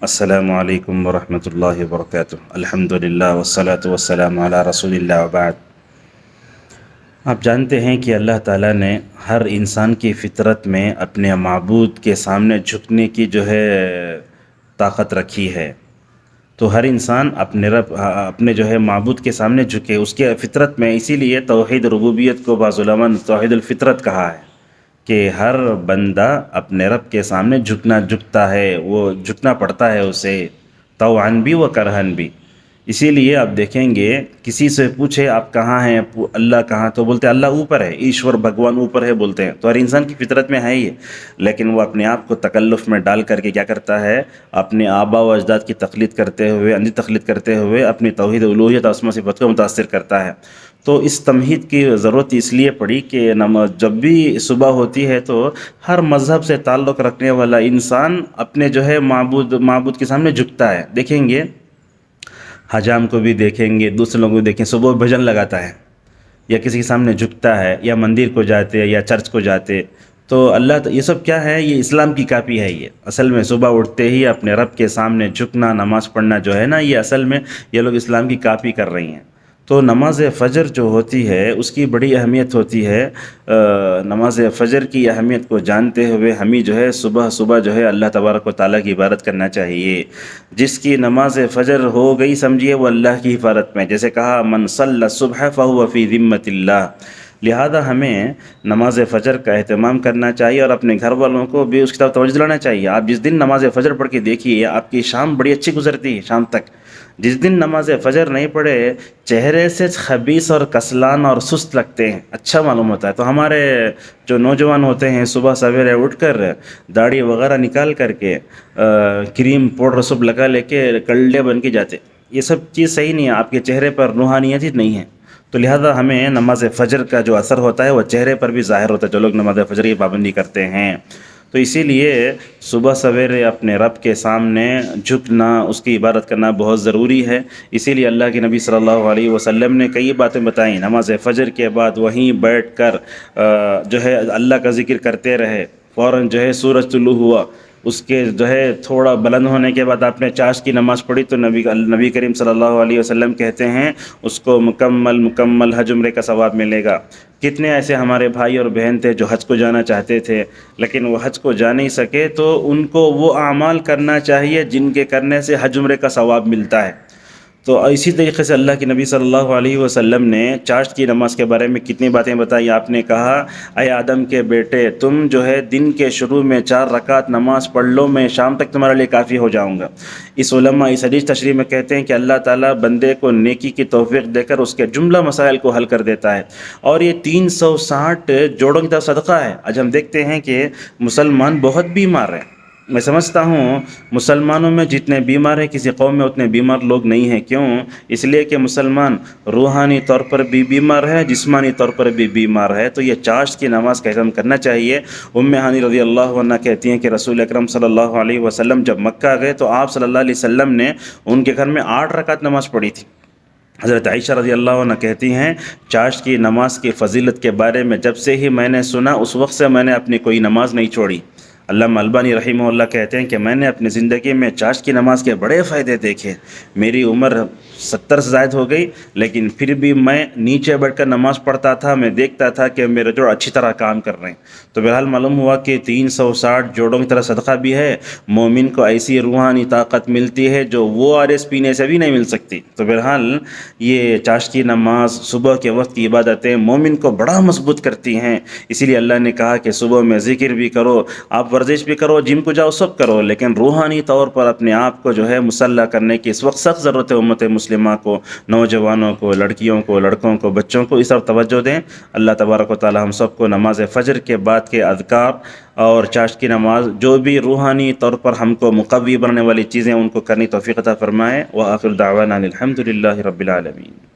السلام علیکم ورحمۃ اللہ وبرکاتہ۔ الحمد للہ والصلاة والسلام علی رسول اللہ وبعد۔ آپ جانتے ہیں کہ اللہ تعالیٰ نے ہر انسان کی فطرت میں اپنے معبود کے سامنے جھکنے کی طاقت رکھی ہے۔ تو ہر انسان اپنے معبود کے سامنے جھکے، اس کے فطرت میں، اسی لیے توحید ربوبیت کو بعض علماء نے توحید الفطرت کہا ہے کہ ہر بندہ اپنے رب کے سامنے جھکتا ہے، وہ جھکنا پڑتا ہے اسے، طوعاً بھی و کرہن بھی۔ اسی لیے آپ دیکھیں گے کسی سے پوچھے آپ کہاں ہیں، اللہ کہاں، تو بولتے اللہ اوپر ہے، ایشور بھگوان اوپر ہے بولتے ہیں۔ تو ہر انسان کی فطرت میں ہے ہی، لیکن وہ اپنے آپ کو تکلف میں ڈال کر کے کیا کرتا ہے، اپنے آبا و اجداد کی تقلید کرتے ہوئے، اندھی تقلید کرتے ہوئے اپنی توحید الوہیت اور اسماء صفات کو متاثر کرتا ہے۔ تو اس تمہید کی ضرورت اس لیے پڑی کہ جب بھی صبح ہوتی ہے تو ہر مذہب سے تعلق رکھنے والا انسان اپنے معبود کے سامنے جھکتا ہے۔ دیکھیں گے حجام کو بھی دیکھیں گے، دوسرے لوگوں کو دیکھیں، صبح بھجن لگاتا ہے یا کسی کے سامنے جھکتا ہے، یا مندر کو جاتے یا چرچ کو جاتے۔ تو یہ سب کیا ہے، یہ اسلام کی کاپی ہے۔ یہ اصل میں صبح اٹھتے ہی اپنے رب کے سامنے جھکنا، نماز پڑھنا جو ہے نا، یہ اصل میں یہ لوگ اسلام کی کاپی کر رہی ہیں۔ تو نماز فجر جو ہوتی ہے اس کی بڑی اہمیت ہوتی ہے۔ نماز فجر کی اہمیت کو جانتے ہوئے ہمیں صبح اللہ تبارک و تعالیٰ کی عبادت کرنا چاہیے۔ جس کی نماز فجر ہو گئی سمجھیے وہ اللہ کی حفاظت میں، جیسے کہا من صلی الصبح فہو فی ذمۃ اللہ۔ لہذا ہمیں نماز فجر کا اہتمام کرنا چاہیے اور اپنے گھر والوں کو بھی اس کی طرف توجہ دلانا چاہیے۔ آپ جس دن نماز فجر پڑھ کے دیکھیے آپ کی شام بڑی اچھی گزرتی ہے، شام تک۔ جس دن نماز فجر نہیں پڑھے چہرے سے خبیث اور کسلان اور سست لگتے ہیں، اچھا معلوم ہوتا ہے۔ تو ہمارے جو نوجوان ہوتے ہیں صبح سویرے اٹھ کر داڑھی وغیرہ نکال کر کے کریم پاؤڈر سب لگا لے کے کلڈے بن کے جاتے، یہ سب چیز صحیح نہیں ہے، آپ کے چہرے پر روحانیت ہی نہیں ہے۔ تو لہذا ہمیں نماز فجر کا جو اثر ہوتا ہے وہ چہرے پر بھی ظاہر ہوتا ہے، جو لوگ نماز فجر کی پابندی کرتے ہیں۔ تو اسی لیے صبح سویرے اپنے رب کے سامنے جھکنا، اس کی عبادت کرنا بہت ضروری ہے۔ اسی لیے اللہ کے نبی صلی اللہ علیہ وسلم نے کئی باتیں بتائیں، نماز فجر کے بعد وہیں بیٹھ کر اللہ کا ذکر کرتے رہے۔ فوراً سورج طلوع ہوا، اس کے تھوڑا بلند ہونے کے بعد آپ نے چاشت کی نماز پڑھی تو نبی کریم صلی اللہ علیہ وسلم کہتے ہیں اس کو مکمل حج عمرے کا ثواب ملے گا۔ کتنے ایسے ہمارے بھائی اور بہن تھے جو حج کو جانا چاہتے تھے لیکن وہ حج کو جا نہیں سکے، تو ان کو وہ اعمال کرنا چاہیے جن کے کرنے سے حج عمرے کا ثواب ملتا ہے۔ تو اسی طریقے سے اللہ کے نبی صلی اللہ علیہ وسلم نے چاشت کی نماز کے بارے میں کتنی باتیں بتائی۔ آپ نے کہا اے آدم کے بیٹے، تم دن کے شروع میں 4 رکعت نماز پڑھ لو، میں شام تک تمہارے لیے کافی ہو جاؤں گا۔ اس حدیث تشریح میں کہتے ہیں کہ اللہ تعالیٰ بندے کو نیکی کی توفیق دے کر اس کے جملہ مسائل کو حل کر دیتا ہے، اور یہ 360 جوڑوں کی طرف صدقہ ہے۔ آج ہم دیکھتے ہیں کہ مسلمان بہت بیمار ہیں۔ میں سمجھتا ہوں مسلمانوں میں جتنے بیمار ہیں کسی قوم میں اتنے بیمار لوگ نہیں ہیں۔ کیوں؟ اس لیے کہ مسلمان روحانی طور پر بھی بیمار ہے، جسمانی طور پر بھی بیمار ہے۔ تو یہ چاشت کی نماز کا اہتمام کرنا چاہیے۔ ام ہانی رضی اللہ عنہ کہتی ہیں کہ رسول اکرم صلی اللہ علیہ وسلم جب مکہ گئے تو آپ صلی اللہ علیہ وسلم نے ان کے گھر میں 8 رکعت نماز پڑھی تھی۔ حضرت عائشہ رضی اللہ عنہ کہتی ہیں چاشت کی نماز کی فضیلت کے بارے میں جب سے ہی میں نے سنا اس وقت سے میں نے اپنی کوئی نماز نہیں چھوڑی۔ علامہ البانی رحمہ اللہ کہتے ہیں کہ میں نے اپنی زندگی میں چاشت کی نماز کے بڑے فائدے دیکھے۔ میری عمر 70 سے زائد ہو گئی لیکن پھر بھی میں نیچے بیٹھ کر نماز پڑھتا تھا، میں دیکھتا تھا کہ میرے جوڑ اچھی طرح کام کر رہے ہیں۔ تو بہرحال معلوم ہوا کہ 360 جوڑوں کی طرح صدقہ بھی ہے۔ مومن کو ایسی روحانی طاقت ملتی ہے جو وہ آرس پینے سے بھی نہیں مل سکتی۔ تو بہرحال یہ چاشت کی نماز، صبح کے وقت کی عبادتیں مومن کو بڑا مضبوط کرتی ہیں۔ اسی لیے اللہ نے کہا کہ صبح میں ذکر بھی کرو، آپ ورزش بھی کرو، جم کو جاؤ، سب کرو، لیکن روحانی طور پر اپنے آپ کو مسلح کرنے کی اس وقت سخت ضرورت ہے۔ امت مسلمہ کو، نوجوانوں کو، لڑکیوں کو، لڑکوں کو، بچوں کو اس طرف توجہ دیں۔ اللہ تبارک و تعالی ہم سب کو نماز فجر کے بعد کے اذکار اور چاشت کی نماز، جو بھی روحانی طور پر ہم کو مقوی بننے والی چیزیں ان کو کرنی توفیق عطا فرمائے۔ وآخر دعوانا الحمد للہ رب العالمین۔